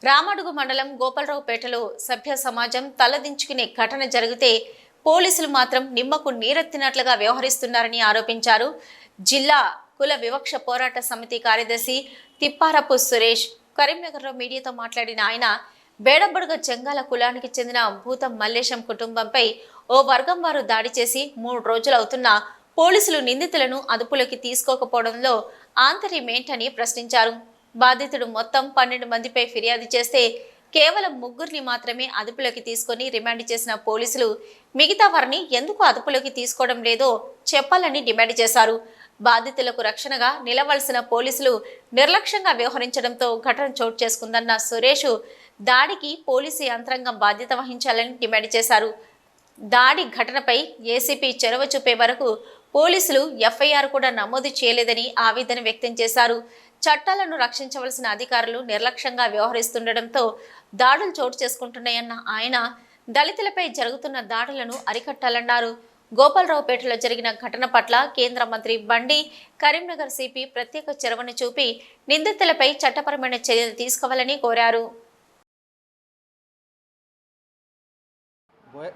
రామడుగు మండలం గోపాలరావుపేటలో సభ్య సమాజం తలదించుకునే ఘటన జరిగితే పోలీసులు మాత్రం నిమ్మకు నీరెత్తినట్లుగా వ్యవహరిస్తున్నారని ఆరోపించారు. జిల్లా కుల వివక్ష పోరాట సమితి కార్యదర్శి తిప్పారపు సురేష్. కరీంనగర్లో మీడియాతో మాట్లాడిన ఆయన, బేడబడుగ జంగాల కులానికి చెందిన భూతం మల్లేశం కుటుంబంపై ఓ వర్గం వారు దాడి చేసి 3 రోజులవుతున్నా పోలీసులు నిందితులను అదుపులోకి తీసుకోకపోవడంలో ఆంతర్యమేంటని ప్రశ్నించారు. బాధితుడు మొత్తం 12 మందిపై ఫిర్యాదు చేస్తే కేవలం 3 మాత్రమే అదుపులోకి తీసుకొని రిమాండ్ చేసిన పోలీసులు మిగతా వారిని ఎందుకు అదుపులోకి తీసుకోవడం లేదో చెప్పాలని డిమాండ్ చేశారు. బాధితులకు రక్షణగా నిలవలసిన పోలీసులు నిర్లక్ష్యంగా వ్యవహరించడంతో ఘటన చోటు చేసుకుందన్న సురేష్, దాడికి పోలీసు యంత్రాంగం బాధ్యత వహించాలని డిమాండ్ చేశారు. దాడి ఘటనపై ఏసీపీ చొరవ చూపే వరకు పోలీసులు ఎఫ్ఐఆర్ కూడా నమోదు చేయలేదని ఆవేదన వ్యక్తం చేశారు. చట్టాలను రక్షించవలసిన అధికారులు నిర్లక్ష్యంగా వ్యవహరిస్తుండటంతో దాడులు చోటు చేసుకుంటున్నాయన్న ఆయన, దళితులపై జరుగుతున్న దాడులను అరికట్టాలన్నారు. గోపాలరావుపేటలో జరిగిన ఘటన పట్ల కేంద్ర మంత్రి బండి, కరీంనగర్ సిపి ప్రత్యేక చొరవను చూపి నిందితులపై చట్టపరమైన చర్యలు తీసుకోవాలని కోరారు.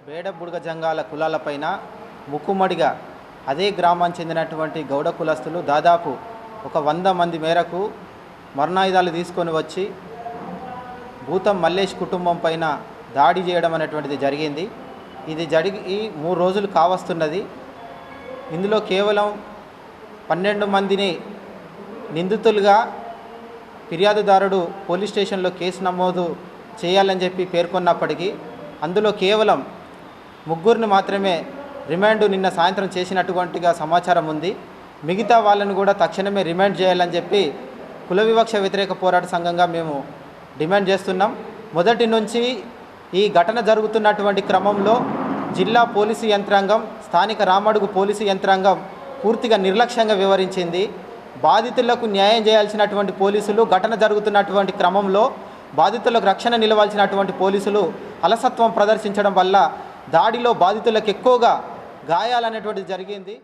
బేడబుడుగ జంగాల కులాలపైన ముక్కుమడిగా అదే గ్రామానికి చెందినటువంటి గౌడ కులస్తులు దాదాపు ఒక 100 మంది మేరకు మరణాయుధాలు తీసుకొని వచ్చి భూతం మల్లేష్ కుటుంబం పైన దాడి చేయడం అనేటువంటిది జరిగింది. ఇది జరిగి 3 రోజులు కావస్తున్నది. ఇందులో కేవలం 12 మందిని నిందితులుగా ఫిర్యాదుదారుడు పోలీస్ స్టేషన్లో కేసు నమోదు చేయాలని చెప్పి పేర్కొన్నప్పటికీ అందులో కేవలం 3 మాత్రమే రిమాండ్ నిన్న సాయంత్రం చేసినటువంటిగా సమాచారం ఉంది. మిగతా వాళ్ళను కూడా తక్షణమే రిమాండ్ చేయాలని చెప్పి కుల వివక్ష వ్యతిరేక పోరాట సంఘంగా మేము డిమాండ్ చేస్తున్నాం. మొదటి నుంచి ఈ ఘటన జరుగుతున్నటువంటి క్రమంలో జిల్లా పోలీసు యంత్రాంగం, స్థానిక రామడుగు పోలీసు యంత్రాంగం పూర్తిగా నిర్లక్ష్యంగా వ్యవహరించింది. బాధితులకు న్యాయం చేయాల్సినటువంటి పోలీసులు ఘటన జరుగుతున్నటువంటి క్రమంలో బాధితులకు రక్షణ నిలవాల్సినటువంటి పోలీసులు అలసత్వం ప్రదర్శించడం వల్ల దాడిలో బాధితులకు ఎక్కువగా గాయాలనేటువంటిది జరిగింది.